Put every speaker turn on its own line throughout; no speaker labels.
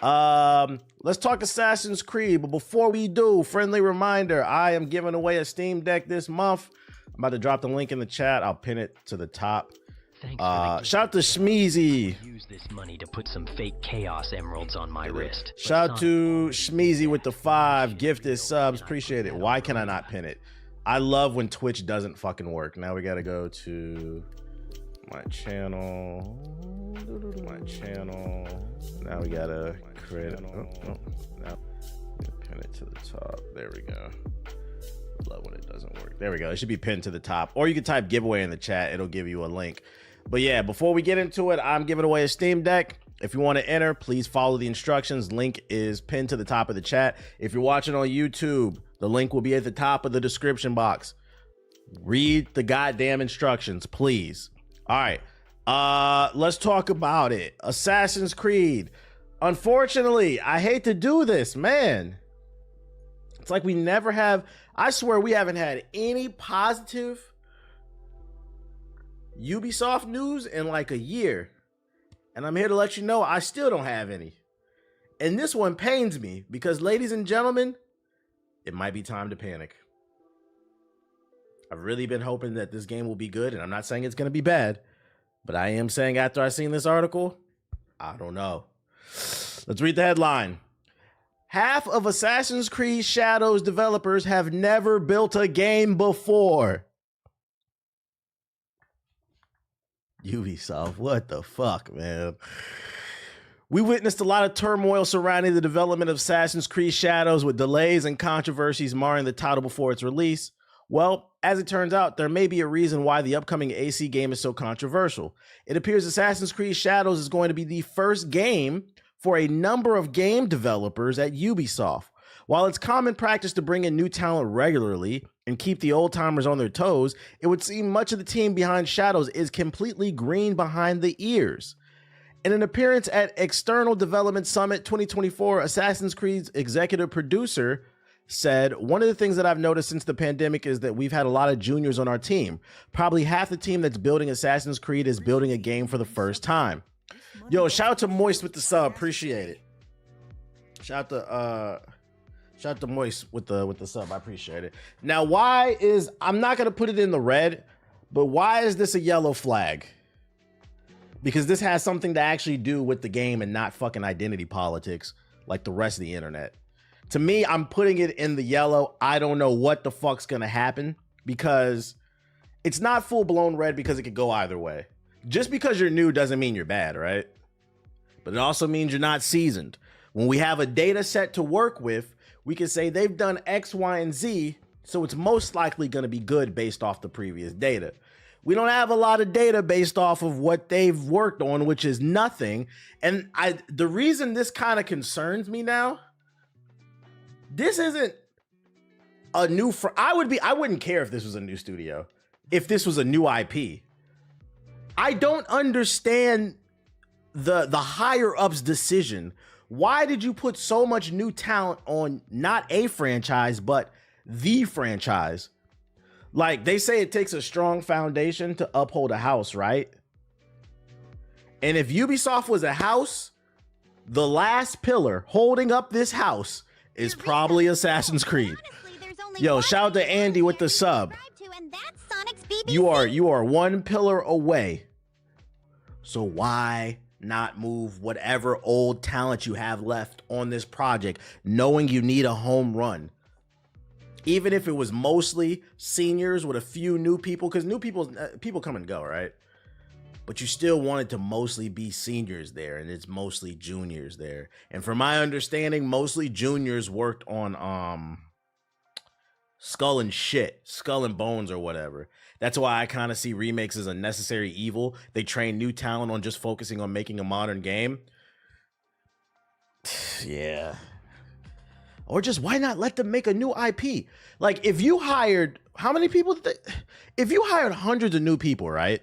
Let's talk Assassin's Creed, but before we do, friendly reminder, I am giving away a Steam Deck this month. I'm about to drop the link in the chat. I'll pin it to the top. Shout out to Schmeezy.
Use this money to put some fake chaos emeralds on my wrist.
Shout out to Schmeezy with the 5 gifted subs. Appreciate it. Why can I not pin it? I love when Twitch doesn't fucking work. Now we gotta go to my channel. Now we gotta create it. Now pin it to the top. There we go. Love when it doesn't work. There we go. It should be pinned to the top, or you can type giveaway in the chat. It'll give you a link. But yeah, before we get into it, I'm giving away a Steam Deck. If you want to enter, please follow the instructions. Link is pinned to the top of the chat. If you're watching on YouTube, the link will be at the top of the description box. Read the goddamn instructions, please. All right. Let's talk about it. Assassin's Creed. Unfortunately, I hate to do this, man. It's like we never have. I swear we haven't had any positive Ubisoft news in like a year. And I'm here to let you know I still don't have any. And this one pains me because, ladies and gentlemen, it might be time to panic. I've really been hoping that this game will be good, and I'm not saying it's going to be bad, but I am saying after I seen this article, I don't know. Let's read the headline. Half of Assassin's Creed Shadows developers have never built a game before. Ubisoft, what the fuck, man? We witnessed a lot of turmoil surrounding the development of Assassin's Creed Shadows, with delays and controversies marring the title before its release. Well, as it turns out, there may be a reason why the upcoming AC game is so controversial. It appears Assassin's Creed Shadows is going to be the first game for a number of game developers at Ubisoft. While it's common practice to bring in new talent regularly and keep the old timers on their toes, it would seem much of the team behind Shadows is completely green behind the ears. In an appearance at External Development Summit 2024, Assassin's Creed's executive producer said, "One of the things that I've noticed since the pandemic is that we've had a lot of juniors on our team. Probably half the team that's building Assassin's Creed is building a game for the first time." Yo, shout out to Moist with the sub. Appreciate it. Shout out to Moist with the sub. I appreciate it. Now, why is, I'm not gonna put it in the red, but why is this a yellow flag? Because this has something to actually do with the game and not fucking identity politics like the rest of the internet. To me, I'm putting it in the yellow. I don't know what the fuck's gonna happen, because it's not full-blown red, because it could go either way. Just because you're new doesn't mean you're bad, right? But it also means you're not seasoned. When we have a data set to work with, we can say they've done X, Y, and Z, so it's most likely going to be good based off the previous data. We don't have a lot of data based off of what they've worked on, which is nothing. And the reason this kind of concerns me now, this isn't a new, I wouldn't care if this was a new studio, if this was a new IP. I don't understand the higher ups decision. Why did you put so much new talent on not a franchise, but the franchise? Like, they say it takes a strong foundation to uphold a house, right? And if Ubisoft was a house, the last pillar holding up this house is probably Assassin's Creed. Yo, shout out to Andy with the sub. You are one pillar away. So why not move whatever old talent you have left on this project, knowing you need a home run? Even if it was mostly seniors with a few new people, because new people come and go, right? But you still want it to mostly be seniors there, and it's mostly juniors there. And from my understanding, mostly juniors worked on Skull and Bones or whatever. That's why I kind of see remakes as a necessary evil. They train new talent on just focusing on making a modern game. Yeah. Or just, why not let them make a new IP? Like, if you hired, how many people if you hired hundreds of new people, right?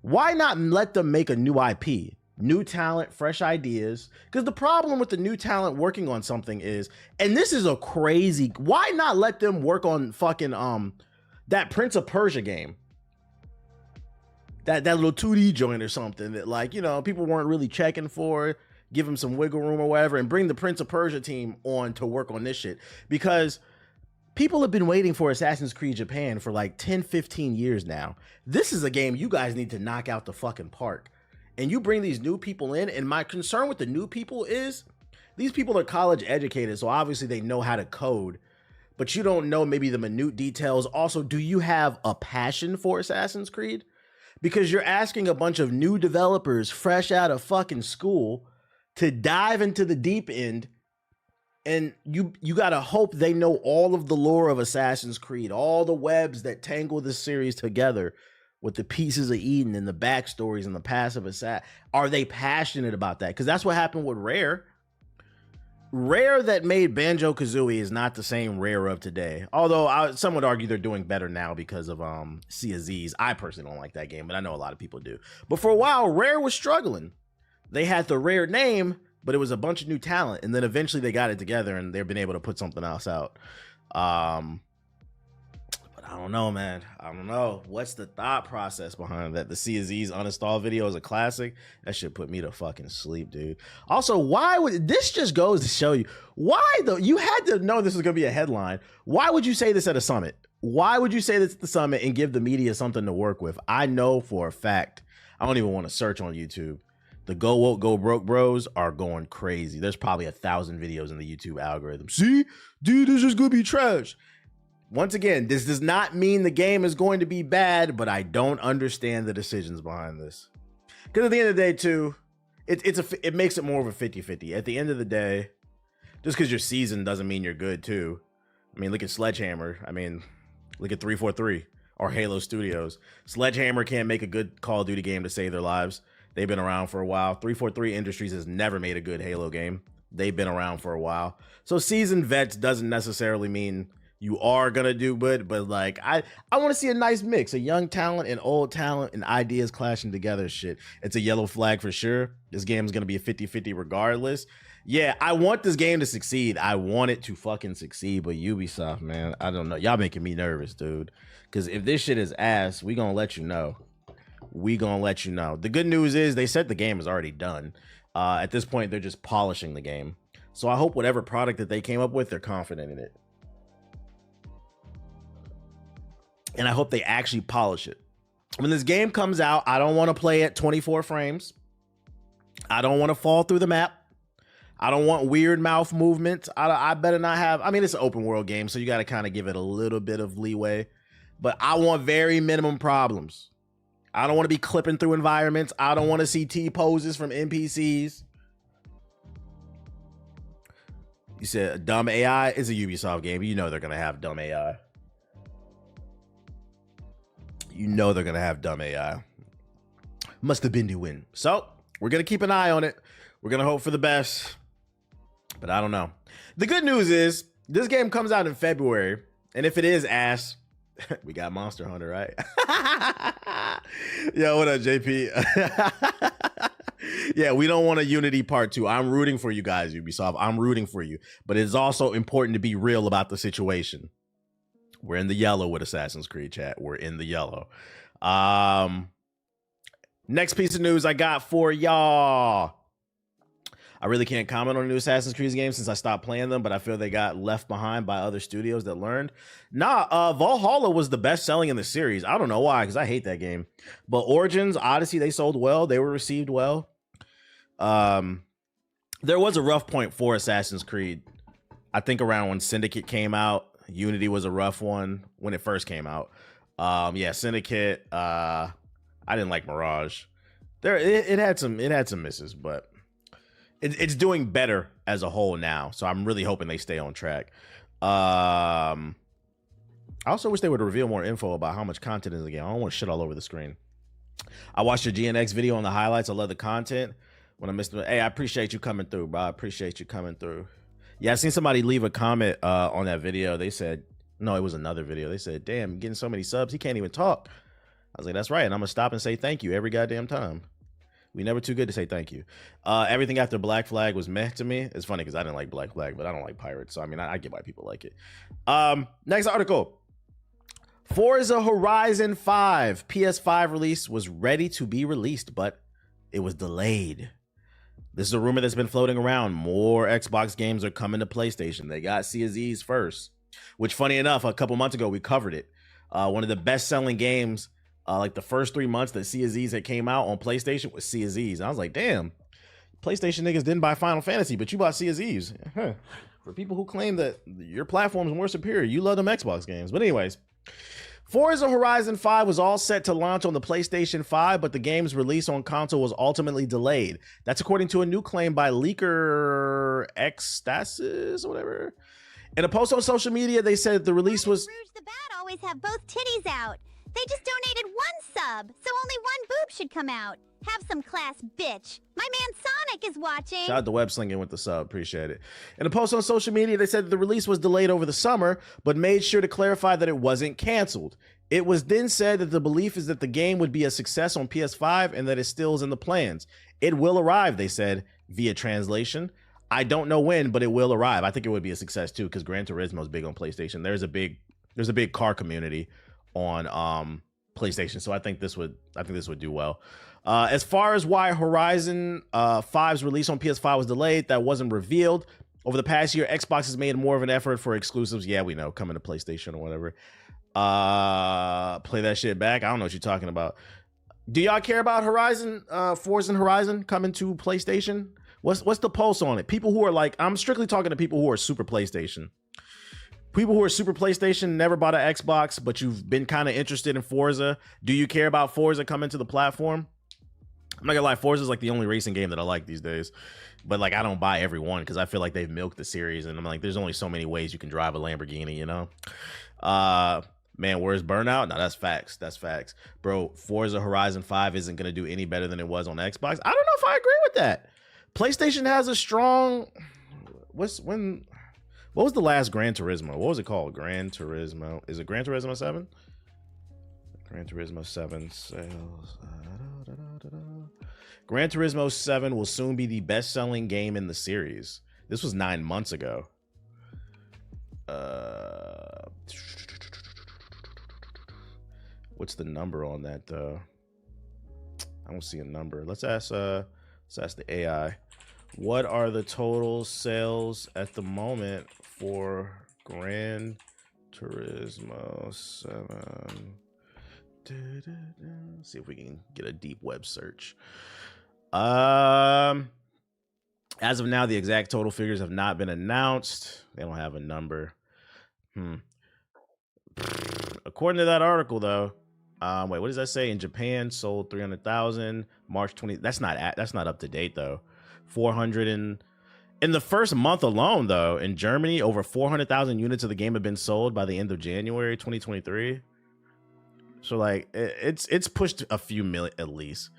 Why not let them make a new IP? New talent, fresh ideas. Because the problem with the new talent working on something is, and this is a crazy, why not let them work on fucking that Prince of Persia game? That little 2D joint or something that, like, you know, people weren't really checking for. give them some wiggle room or whatever, and bring the Prince of Persia team on to work on this shit. Because people have been waiting for Assassin's Creed Japan for like 10, 15 years now. This is a game you guys need to knock out the fucking park. And you bring these new people in, and my concern with the new people is these people are college educated, so obviously they know how to code, but you don't know maybe the minute details. Also, do you have a passion for Assassin's Creed? Because you're asking a bunch of new developers fresh out of fucking school to dive into the deep end, and you gotta hope they know all of the lore of Assassin's Creed, all the webs that tangle this series together with the pieces of Eden and the backstories and the passive assassin. Are they passionate about that? Because that's what happened with Rare. Rare that made Banjo-Kazooie is not the same Rare of today. Although some would argue they're doing better now because of Sea of Z's. I personally don't like that game, but I know a lot of people do. But for a while, Rare was struggling. They had the Rare name, but it was a bunch of new talent. And then eventually they got it together and they've been able to put something else out. But I don't know, man. I don't know. What's the thought process behind that? The Sea of Z's uninstall video is a classic. That shit put me to fucking sleep, dude. Also, why would this just goes to show you why though? You had to know this was gonna be a headline. Why would you say this at a summit? Why would you say this at the summit and give the media something to work with? I know for a fact, I don't even want to search on YouTube. The Go Woke, Go Broke bros are going crazy. There's probably 1,000 videos in the YouTube algorithm. See, dude, this is gonna be trash. Once again, this does not mean the game is going to be bad, but I don't understand the decisions behind this. Because at the end of the day, too, it makes it more of a 50-50. At the end of the day, just because you're seasoned doesn't mean you're good, too. I mean, look at Sledgehammer. I mean, look at 343 or Halo Studios. Sledgehammer can't make a good Call of Duty game to save their lives. They've been around for a while. 343 Industries has never made a good Halo game. They've been around for a while. So seasoned vets doesn't necessarily mean you are gonna do good, but like I want to see a nice mix, a young talent and old talent and ideas clashing together. Shit, it's a yellow flag for sure. This game is gonna be a 50-50 regardless. Yeah, I want this game to succeed. I want it to fucking succeed, but Ubisoft, man, I don't know. Y'all making me nervous, dude. Because if this shit is ass, we gonna let you know. We gonna let you know. The good news is they said the game is already done. At this point, they're just polishing the game. So I hope whatever product that they came up with, they're confident in it. And I hope they actually polish it. When this game comes out, I don't want to play at 24 frames. I don't want to fall through the map. I don't want weird mouth movements. I better not have. I mean, it's an open world game, so you got to kind of give it a little bit of leeway. But I want very minimum problems. I don't want to be clipping through environments. I don't want to see T-poses from NPCs. You said dumb AI is a Ubisoft game. You know they're going to have dumb AI. You know they're going to have dumb AI. Must have been to win. So we're going to keep an eye on it. We're going to hope for the best. But I don't know. The good news is this game comes out in February. And if it is ass, we got Monster Hunter, right? Yo, what up, JP? Yeah, we don't want a Unity Part 2. I'm rooting for you guys, Ubisoft. I'm rooting for you. But it's also important to be real about the situation. We're in the yellow with Assassin's Creed, chat. We're in the yellow. Next piece of news I got for y'all. I really can't comment on the new Assassin's Creed game since I stopped playing them, but I feel they got left behind by other studios that learned. Valhalla was the best selling in the series. I don't know why, because I hate that game. But Origins, Odyssey, they sold well. They were received well. There was a rough point for Assassin's Creed. I think around when Syndicate came out. Unity was a rough one when it first came out. Yeah, Syndicate. I didn't like Mirage. It had some misses, but it's doing better as a whole now. So I'm really hoping they stay on track. I also wish they would reveal more info about how much content is in the game. I don't want to shit all over the screen. I watched your GNX video on the highlights. I love the content. When I missed it, hey, I appreciate you coming through, bro. I appreciate you coming through. Yeah, I seen somebody leave a comment on that video. They said, no, it was another video. They said, damn, getting so many subs, he can't even talk. I was like, that's right. And I'm going to stop and say thank you every goddamn time. We never too good to say thank you. Everything after Black Flag was meh to me. It's funny because I didn't like Black Flag, but I don't like Pirates. So, I mean, I get why people like it. Next article. Forza Horizon 5 PS5 release was ready to be released, but it was delayed. This is a rumor that's been floating around. More Xbox games are coming to PlayStation. They got Sea of Thieves first, which, funny enough, a couple months ago we covered it. One of the best-selling games, like the first 3 months that Sea of Thieves had came out on PlayStation was Sea of Thieves. And I was like, damn, PlayStation niggas didn't buy Final Fantasy, but you bought Sea of Thieves. For people who claim that your platform is more superior, you love them Xbox games. But anyways, Forza Horizon 5 was all set to launch on the PlayStation 5, but the game's release on console was ultimately delayed. That's according to a new claim by leaker Xstasis or whatever. In a post on social media, they said the release was...
Rouge the Bat always have both titties out. They just donated 1 sub, so only 1 boob should come out. Have some class, bitch. My man Sonic is watching.
Shout out to Web Slinging with the sub. Appreciate it. In a post on social media, they said that the release was delayed over the summer, but made sure to clarify that it wasn't canceled. It was then said that the belief is that the game would be a success on PS5 and that it still is in the plans. It will arrive, they said, via translation. I don't know when, but it will arrive. I think it would be a success too, because Gran Turismo is big on PlayStation. There's a big car community on PlayStation, so I think this would do well. As far as why Horizon 5's release on PS5 was delayed, that wasn't revealed. Over the past year, Xbox has made more of an effort for exclusives. Yeah, we know, coming to PlayStation or whatever. Play that shit back. I don't know what you're talking about. Do y'all care about Horizon, Forza Horizon coming to PlayStation? What's the pulse on it? People who are like, I'm strictly talking to people who are super PlayStation. People who are super PlayStation, never bought an Xbox, but you've been kind of interested in Forza. Do you care about Forza coming to the platform? I'm not gonna lie, Forza is like the only racing game that I like these days. But like, I don't buy every one because I feel like they've milked the series, and I'm like, there's only so many ways you can drive a Lamborghini, you know? Man, where's Burnout? No, that's facts. That's facts. Bro, Forza Horizon 5 isn't gonna do any better than it was on Xbox. I don't know if I agree with that. PlayStation has a strong... What was the last Gran Turismo? What was it called? Gran Turismo. Is it Gran Turismo 7? Gran Turismo 7 sales. Gran Turismo 7 will soon be the best-selling game in the series. This was 9 months ago. What's the number on that, though? I don't see a number. Let's ask the AI. What are the total sales at the moment for Gran Turismo 7? Let's see if we can get a deep web search. As of now, the exact total figures have not been announced. They don't have a number. According to that article, though, wait, what does that say? In Japan, sold 300,000. March 20. That's not up to date though. 400 in the first month alone, though, in Germany, over 400,000 units of the game have been sold by the end of January 2023. So like, it's pushed a few million at least.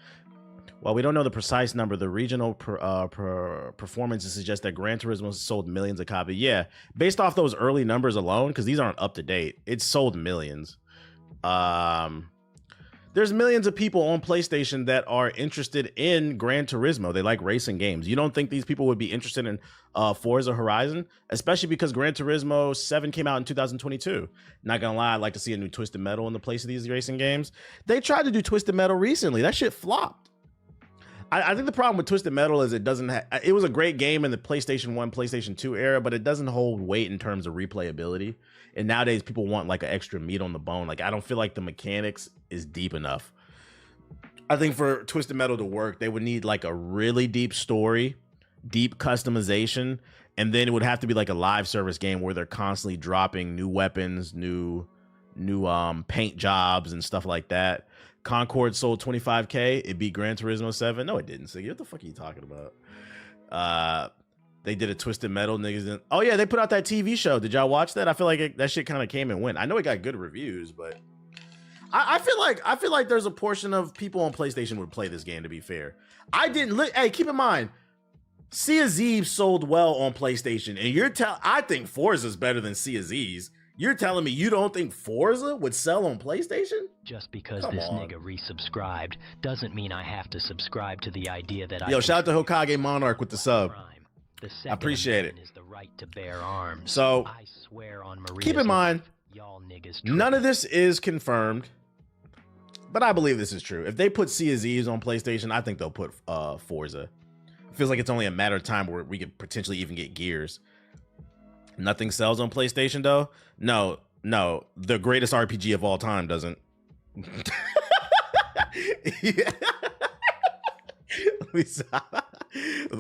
While we don't know the precise number, the regional performances suggest that Gran Turismo sold millions of copies. Yeah, based off those early numbers alone, because these aren't up to date, it's sold millions. There's millions of people on PlayStation that are interested in Gran Turismo. They like racing games. You don't think these people would be interested in Forza Horizon? Especially because Gran Turismo 7 came out in 2022. Not gonna lie, I'd like to see a new Twisted Metal in the place of these racing games. They tried to do Twisted Metal recently. That shit flopped. I think the problem with Twisted Metal is it doesn't it was a great game in the PlayStation 1, PlayStation 2 era, but it doesn't hold weight in terms of replayability. And nowadays people want like an extra meat on the bone. Like, I don't feel like the mechanics is deep enough. I think for Twisted Metal to work, they would need like a really deep story, deep customization, and then it would have to be like a live service game where they're constantly dropping new weapons, new paint jobs and stuff like that. Concord sold 25K. It beat Gran Turismo 7. No, it didn't. So what the fuck are you talking about? They did a Twisted Metal niggas. Oh yeah, they put out that TV show. Did y'all watch that? I feel like that shit kind of came and went. I know it got good reviews, but I feel like there's a portion of people on PlayStation would play this game. To be fair, I didn't look. Hey, keep in mind, Sea of Thieves sold well on PlayStation, and I think Forza's better than Sea of Thieves. You're telling me you don't think Forza would sell on PlayStation?
Just because this nigga resubscribed doesn't mean I have to subscribe to the idea that
Yo, shout out to Hokage Monarch with the sub. I appreciate it.
Is the right to bear arms.
So,
I swear on
keep in mind,
y'all niggas
none of this is confirmed, but I believe this is true. If they put Sea of Thieves on PlayStation, I think they'll put Forza. Feels like it's only a matter of time where we could potentially even get Gears. Nothing sells on PlayStation though. No, the greatest RPG of all time doesn't.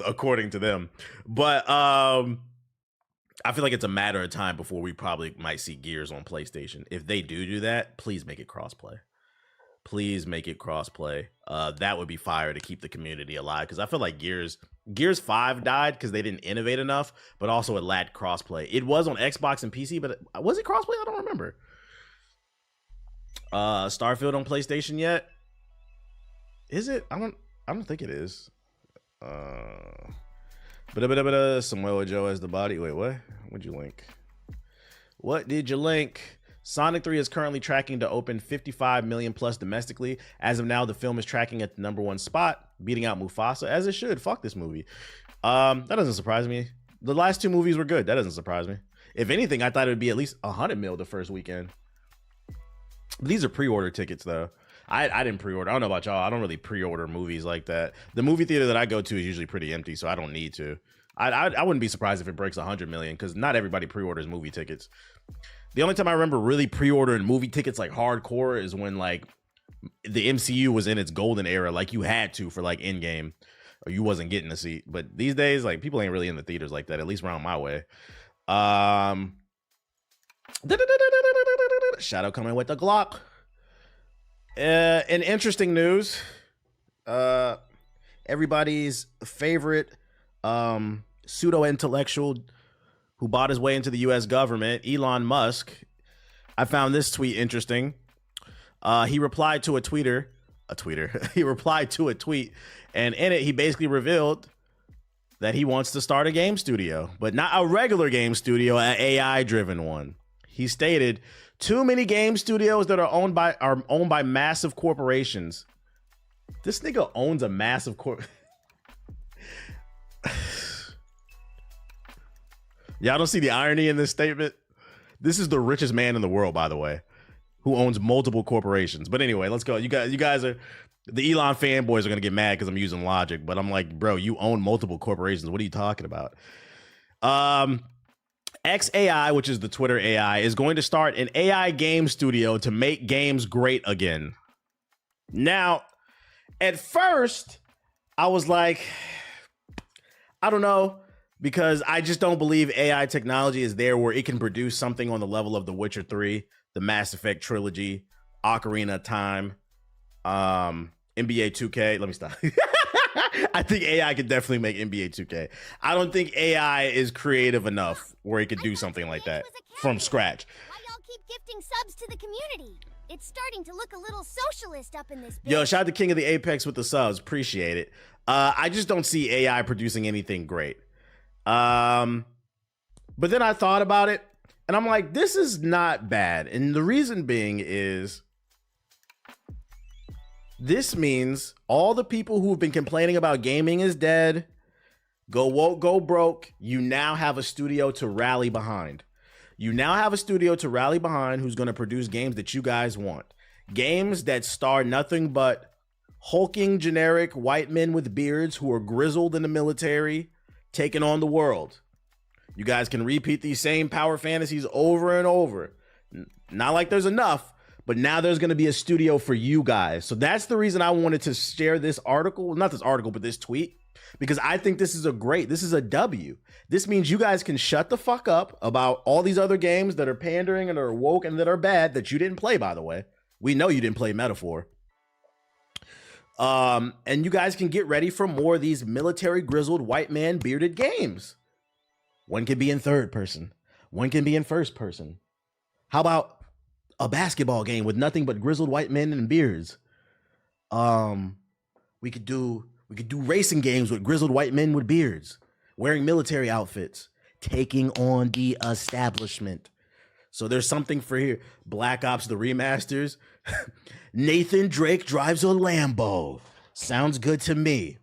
According to them, but I feel like it's a matter of time before we probably might see Gears on PlayStation. If they do that, please make it crossplay. Please make it crossplay. That would be fire to keep the community alive, because I feel like Gears 5 died because they didn't innovate enough, but also it lacked crossplay. It was on Xbox and PC, but was it crossplay? I don't remember. Starfield on PlayStation yet? Is it? I don't think it is. Samuel Joe as the body. Wait, what? What'd you link? What did you link? Sonic 3 is currently tracking to open 55 million plus domestically. As of now, the film is tracking at the #1 spot, beating out Mufasa, as it should. Fuck this movie. That doesn't surprise me. The last 2 movies were good. That doesn't surprise me. If anything, I thought it would be at least 100 mil the first weekend. These are pre-order tickets, though. I didn't pre-order. I don't know about y'all. I don't really pre-order movies like that. The movie theater that I go to is usually pretty empty, so I don't need to. I wouldn't be surprised if it breaks 100 million, because not everybody pre-orders movie tickets. The only time I remember really pre-ordering movie tickets like hardcore is when like the MCU was in its golden era. Like you had to for like Endgame, or you wasn't getting a seat. But these days, like people ain't really in the theaters like that, at least around my way. Shadow coming with the Glock. In interesting news, everybody's favorite pseudo-intellectual who bought his way into the U.S. government, Elon Musk. I found this tweet interesting. He replied to a tweet, and in it, he basically revealed that he wants to start a game studio, but not a regular game studio, an AI-driven one. He stated, "Too many game studios that are owned by massive corporations." This nigga owns a massive Y'all don't see the irony in this statement? This is the richest man in the world, by the way, who owns multiple corporations. But anyway, let's go. You guys are, the Elon fanboys are gonna get mad because I'm using logic, but I'm like, bro, you own multiple corporations. What are you talking about? XAI, which is the Twitter AI, is going to start an AI game studio to make games great again. Now, at first, I was like, I don't know, because I just don't believe AI technology is there where it can produce something on the level of The Witcher 3, the Mass Effect trilogy, Ocarina of Time, NBA 2K. Let me stop. I think AI could definitely make NBA 2K. I don't think AI is creative enough where it could do something like that from scratch.
Why y'all keep gifting subs to the community? It's starting to look a little socialist up in this bitch.
Yo, shout out to King of the Apex with the subs. Appreciate it. I just don't see AI producing anything great. But then I thought about it, and I'm like, this is not bad. And the reason being is, this means all the people who've been complaining about gaming is dead, go woke, go broke, you now have a studio to rally behind. You now have a studio to rally behind who's going to produce games that you guys want. Games that star nothing but hulking generic white men with beards who are grizzled in the military, taking on the world. You guys can repeat these same power fantasies over and over. Not like there's enough, but now there's going to be a studio for you guys. So that's the reason I wanted to share this article, not this article, but this tweet, because I think this is a W. This means you guys can shut the fuck up about all these other games that are pandering and are woke and that are bad that you didn't play, by the way. We know you didn't play Metaphor. And you guys can get ready for more of these military grizzled white man bearded games. One can be in third person. One can be in first person. How about a basketball game with nothing but grizzled white men and beards? We could do racing games with grizzled white men with beards, wearing military outfits, taking on the establishment. So there's something for here. Black Ops, the remasters. Nathan Drake drives a Lambo. Sounds good to me.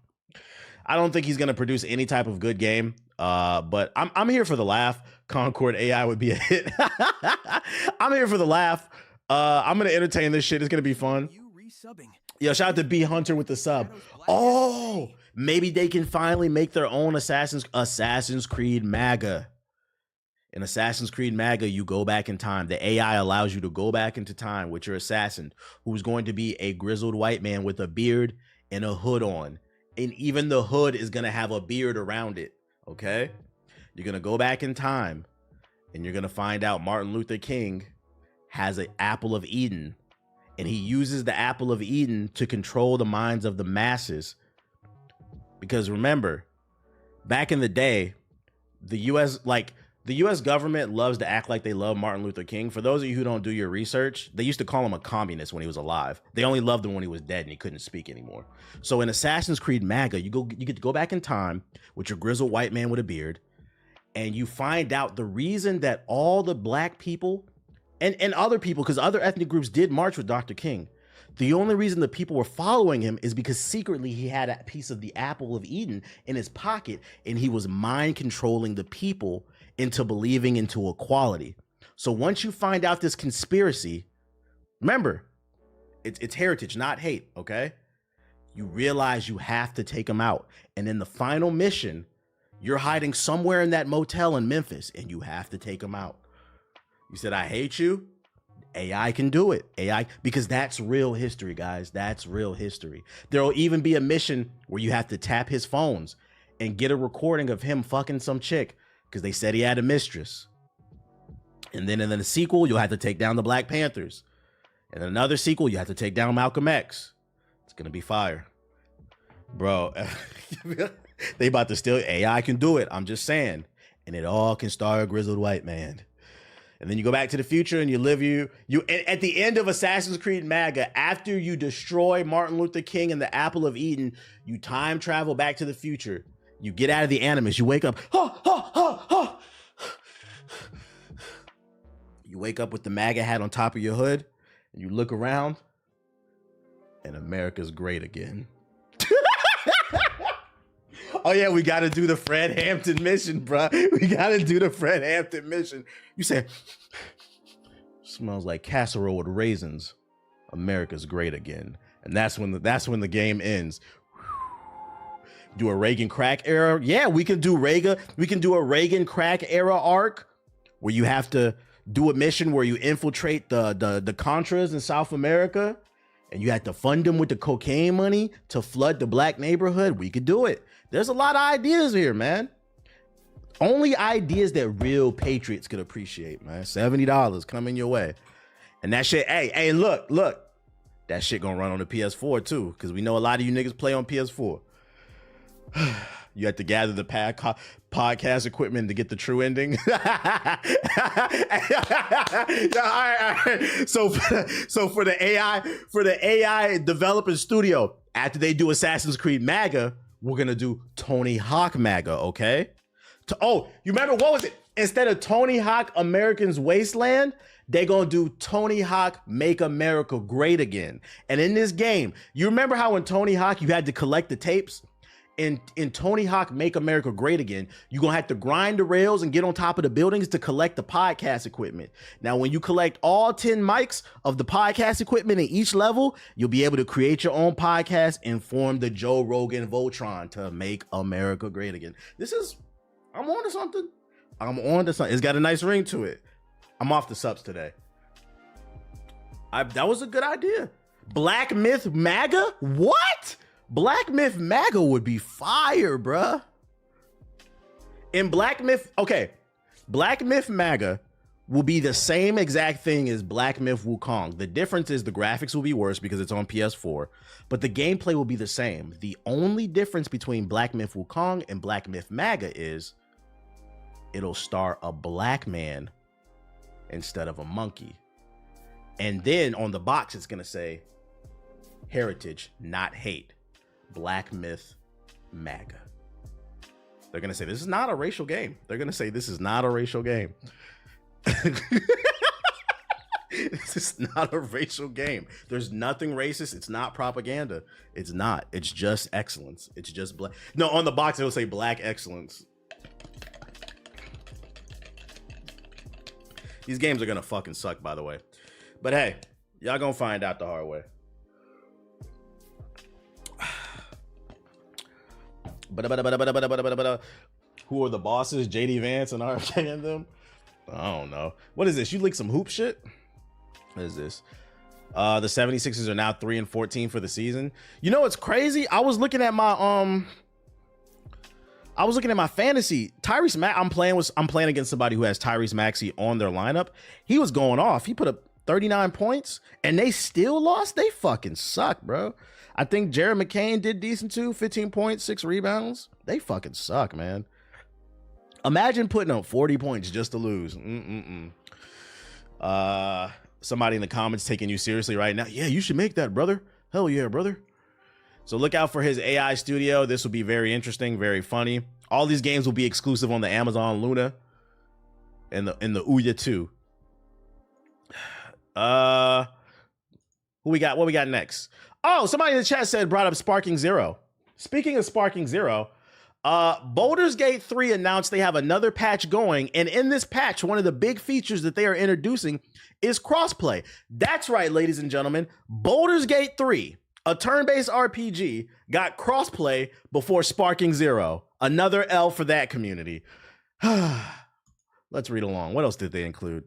I don't think he's going to produce any type of good game, but I'm here for the laugh. Concord AI would be a hit. I'm here for the laugh. I'm going to entertain this shit. It's going to be fun. Yo, shout out to B Hunter with the sub. Oh, Maybe they can finally make their own Assassin's Creed MAGA. In Assassin's Creed MAGA, you go back in time. The AI allows you to go back into time with your assassin, who's going to be a grizzled white man with a beard and a hood on. And even the hood is going to have a beard around it, okay? You're going to go back in time, and you're going to find out Martin Luther King has an apple of Eden, and he uses the apple of Eden to control the minds of the masses. Because remember, back in the day, the U.S. government loves to act like they love Martin Luther King. For those of you who don't do your research, they used to call him a communist when he was alive. They only loved him when he was dead and he couldn't speak anymore. So in Assassin's Creed MAGA, you get to go back in time with your grizzled white man with a beard, and you find out the reason that all the black people and other people, because other ethnic groups did march with Dr. King. The only reason the people were following him is because secretly he had a piece of the apple of Eden in his pocket, and he was mind controlling the people into believing into equality. So once you find out this conspiracy, remember, it's heritage, not hate, okay? You realize you have to take him out. And in the final mission, you're hiding somewhere in that motel in Memphis, and you have to take him out. You said, I hate you. AI can do it. AI, because that's real history, guys. That's real history. There'll even be a mission where you have to tap his phones and get a recording of him fucking some chick because they said he had a mistress. And then in the sequel, you'll have to take down the Black Panthers. And in another sequel, you have to take down Malcolm X. It's going to be fire. Bro, they about to steal. AI can do it. I'm just saying. And it all can star a grizzled white man. And then you go back to the future and you live at the end of Assassin's Creed MAGA, after you destroy Martin Luther King and the apple of Eden, you time travel back to the future. You get out of the Animus. You wake up. You wake up with the MAGA hat on top of your hood and you look around and America's great again. Oh yeah, we got to do the Fred Hampton mission, bro. We got to do the Fred Hampton mission. You say, smells like casserole with raisins. America's great again. And that's when the game ends. Do a Reagan crack era. Yeah, we can do Reagan. We can do a Reagan crack era arc where you have to do a mission where you infiltrate the Contras in South America and you had to fund them with the cocaine money to flood the black neighborhood. We could do it. There's a lot of ideas here, man. Only ideas that real patriots could appreciate, man. $70 coming your way. And that shit, hey, look. That shit gonna run on the PS4 too, because we know a lot of you niggas play on PS4. You have to gather the podcast equipment to get the true ending. All right. So for the AI developer studio, after they do Assassin's Creed MAGA, we're gonna do Tony Hawk MAGA, okay? You remember what was it? Instead of Tony Hawk American's Wasteland, they gonna do Tony Hawk Make America Great Again. And in this game, you remember how in Tony Hawk you had to collect the tapes? In Tony Hawk Make America Great Again, you're gonna have to grind the rails and get on top of the buildings to collect the podcast equipment. Now, when you collect all 10 mics of the podcast equipment in each level, you'll be able to create your own podcast and form the Joe Rogan Voltron to make America great again. I'm on to something. It's got a nice ring to it. I'm off the subs today. That was a good idea. Black Myth MAGA? What? Black Myth MAGA would be fire, bruh. In Black Myth MAGA will be the same exact thing as Black Myth Wukong. The difference is the graphics will be worse because it's on PS4, but the gameplay will be the same. The only difference between Black Myth Wukong and Black Myth MAGA is it'll star a black man instead of a monkey. And then on the box, it's going to say heritage, not hate. Black Myth MAGA. They're going to say, this is not a racial game. They're going to say, this is not a racial game. This is not a racial game. There's nothing racist. It's not propaganda. It's not. It's just excellence. It's just black. No, on the box, it'll say black excellence. These games are going to fucking suck, by the way. But hey, y'all going to find out the hard way. Who are the bosses? JD Vance and RFK and them? I don't know. What is this? You leaked some hoop shit? What is this? The 76ers are now 3-14 for the season. You know what's crazy? I was looking at my fantasy. Tyrese I'm playing against somebody who has Tyrese Maxey on their lineup. He was going off. He put up 39 points and they still lost. They fucking suck, bro. I think Jared McCain did decent too. 15 points, 6 rebounds. They fucking suck, man. Imagine putting up 40 points just to lose. Somebody in the comments taking you seriously right now. Yeah, you should make that, brother. Hell yeah, brother. So look out for his AI studio. This will be very interesting, very funny. All these games will be exclusive on the Amazon Luna and the Ouya 2. Who we got? What we got next? Oh, somebody in the chat brought up Sparking Zero. Speaking of Sparking Zero, Baldur's Gate 3 announced they have another patch going, and in this patch, one of the big features that they are introducing is crossplay. That's right, ladies and gentlemen. Baldur's Gate 3, a turn-based RPG, got crossplay before Sparking Zero. Another L for that community. Let's read along. What else did they include?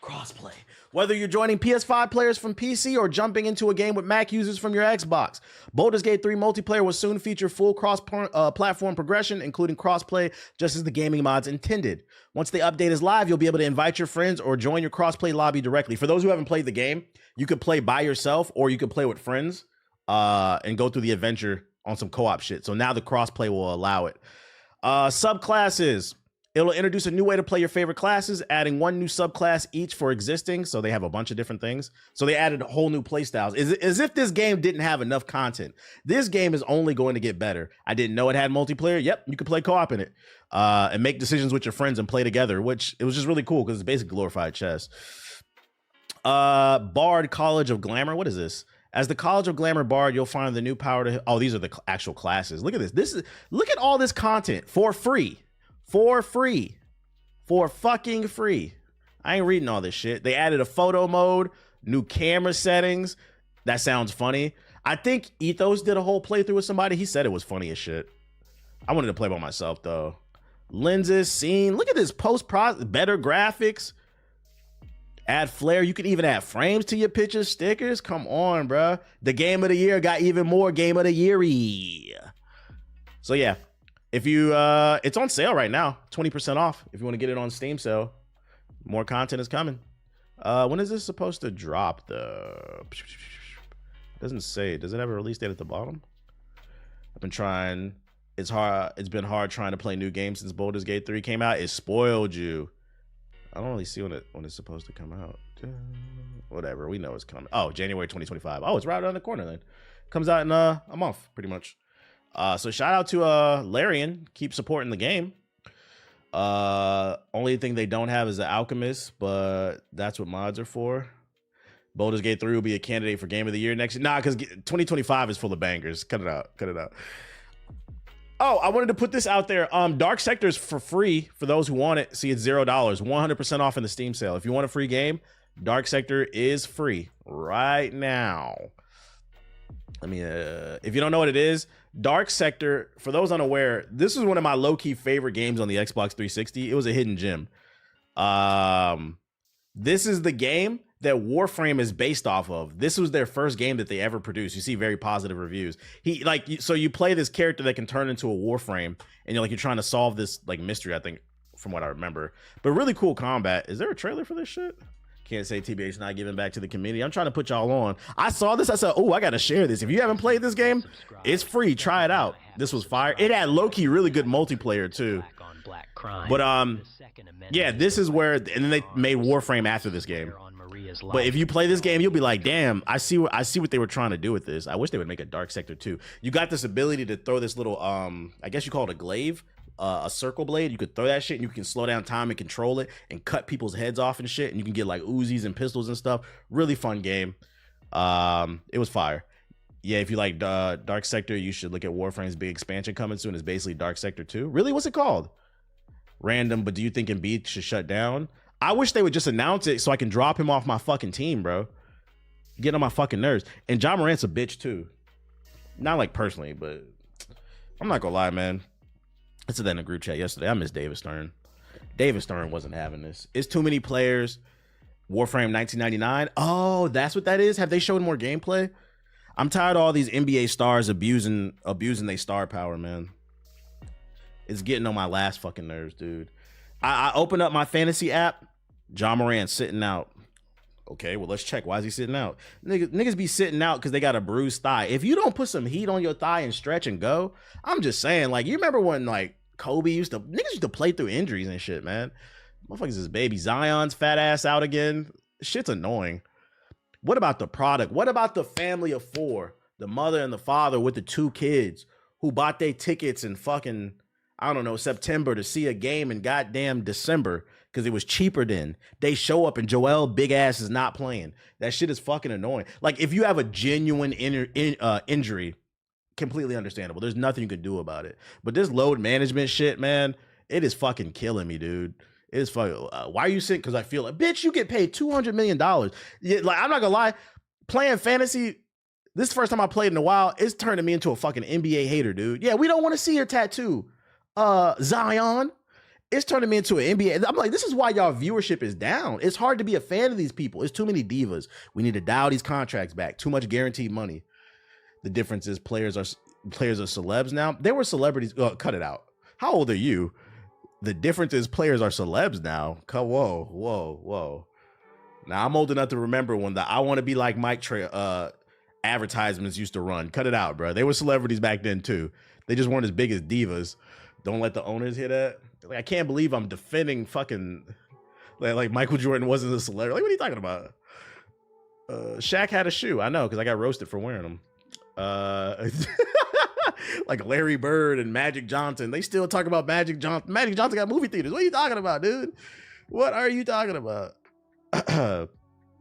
Crossplay. Whether you're joining PS5 players from PC or jumping into a game with Mac users from your Xbox, Baldur's Gate 3 multiplayer will soon feature full cross-platform progression, including crossplay, just as the gaming mods intended. Once the update is live, you'll be able to invite your friends or join your crossplay lobby directly. For those who haven't played the game, you could play by yourself or you could play with friends and go through the adventure on some co-op shit. So now the crossplay will allow it. Subclasses. It'll introduce a new way to play your favorite classes, adding one new subclass each for existing. So they have a bunch of different things. So they added whole new playstyles. As if this game didn't have enough content. This game is only going to get better. I didn't know it had multiplayer. Yep, you could play co-op in it and make decisions with your friends and play together, which it was just really cool because it's basically glorified chess. Bard College of Glamour. What is this? As the College of Glamour Bard, you'll find the new power to... Oh, these are the actual classes. Look at this. Look at all this content for free. For fucking free. I ain't reading all this shit. They added a photo mode, new camera settings. That sounds funny. I think Ethos did a whole playthrough with somebody. He said it was funny as shit. I wanted to play by myself though. Lenses, scene. Look at this post-process, better graphics. Add flair. You can even add frames to your pictures, stickers. Come on, bro. The game of the year got even more game of the year-y. So yeah. If you, it's on sale right now, 20% off. If you want to get it on Steam sale, more content is coming. When is this supposed to drop? It doesn't say. Does it have a release date at the bottom? I've been trying. It's hard. It's been hard trying to play new games since Baldur's Gate 3 came out. It spoiled you. I don't really see when it's supposed to come out. Whatever. We know it's coming. Oh, January 2025. Oh, it's right around the corner then. Comes out in a month, pretty much. So shout out to Larian. Keep supporting the game. Only thing they don't have is the Alchemist, but that's what mods are for. Baldur's Gate 3 will be a candidate for Game of the Year next year. Nah, because 2025 is full of bangers. Cut it out. Cut it out. Oh, I wanted to put this out there. Dark Sector's for free for those who want it. See, it's $0. 100% off in the Steam sale. If you want a free game, Dark Sector is free right now. I mean, if you don't know what it is, Dark Sector, for those unaware, this is one of my low-key favorite games on the Xbox 360. It was a hidden gem. This is the game that Warframe is based off of. This was their first game that they ever produced. You see very positive reviews. So you play this character that can turn into a Warframe, and you're trying to solve this mystery, I think, from what I remember. But really cool combat. Is there a trailer for this shit? Can't say TBH not giving back to the community. I'm trying to put y'all on. I saw this. I said, oh, I got to share this. If you haven't played this game, it's free. Try it out. This was fire. It had low-key really good multiplayer too. But yeah, this is where, and then they made Warframe after this game. But if you play this game, you'll be like, damn, I see what they were trying to do with this. I wish they would make a Dark Sector 2. You got this ability to throw this little, I guess you call it a glaive. A circle blade. You could throw that shit and you can slow down time and control it and cut people's heads off and shit, and you can get Uzis and pistols and stuff. Really fun game. It was fire. Yeah, if you like Dark Sector, you should look at Warframe's big expansion coming soon. It's basically Dark Sector 2. Really? What's it called? Random, but do you think Embiid should shut down? I wish they would just announce it so I can drop him off my fucking team, bro. Get on my fucking nerves. And John Morant's a bitch too. Not like personally, but I'm not gonna lie, man. I said that in a group chat yesterday. I miss David Stern. David Stern wasn't having this. It's too many players. Warframe 1999. Oh, that's what that is. Have they showed more gameplay? I'm tired of all these NBA stars abusing their star power, man. It's getting on my last fucking nerves, dude. I opened up my fantasy app. John Moran sitting out. Okay, well, let's check. Why is he sitting out? Niggas be sitting out because they got a bruised thigh. If you don't put some heat on your thigh and stretch and go, I'm just saying, like, you remember when, like, niggas used to play through injuries and shit, man. Motherfuckers is baby Zion's fat ass out again. Shit's annoying. What about the product? What about the family of four? The mother and the father with the two kids who bought their tickets in fucking, I don't know, September to see a game in goddamn December because it was cheaper then. They show up and Joel big ass is not playing. That shit is fucking annoying. Like, if you have a genuine injury, completely understandable. There's nothing you can do about it. But this load management shit, man, it is fucking killing me, dude. It is fucking. Why are you sitting? Because I feel like, bitch, you get paid $200 million. Yeah, like, I'm not gonna lie, playing fantasy. This is the first time I played in a while. It's turning me into a fucking NBA hater, dude. Yeah, we don't want to see your tattoo, Zion. It's turning me into an NBA. I'm like, this is why y'all viewership is down. It's hard to be a fan of these people. It's too many divas. We need to dial these contracts back. Too much guaranteed money. The difference is players are celebs now. They were celebrities. Cut it out. How old are you? The difference is players are celebs now. Whoa. Now I'm old enough to remember when the I want to be like Mike advertisements used to run. Cut it out, bro. They were celebrities back then too. They just weren't as big as divas. Don't let the owners hear that. Like, I can't believe I'm defending fucking like Michael Jordan wasn't a celebrity. Like, what are you talking about? Shaq had a shoe. I know, because I got roasted for wearing them. Like Larry Bird and Magic Johnson. They still talk about Magic Johnson. Magic Johnson got movie theaters. What are you talking about, dude? What are you talking about?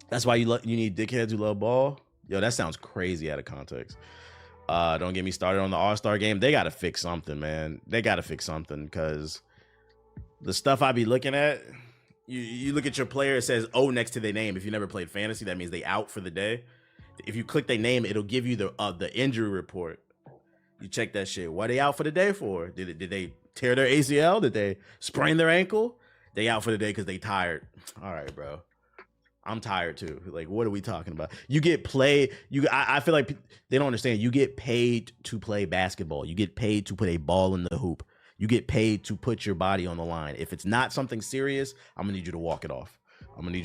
That's why you need dickheads who love ball. Yo, that sounds crazy out of context. Don't get me started on the All-Star game. They got to fix something, man. They got to fix something, because the stuff I be looking at, you look at your player, it says O next to their name. If you never played fantasy, that means they out for the day. If you click their name, it'll give you the injury report. You check that shit. What are they out for the day for? Did they tear their ACL? Did they sprain their ankle? They out for the day because they tired. All right, bro. I'm tired too. Like, what are we talking about? You get play. I feel like they don't understand. You get paid to play basketball. You get paid to put a ball in the hoop. You get paid to put your body on the line. If it's not something serious, I'm gonna need you to walk it off. I'm gonna need you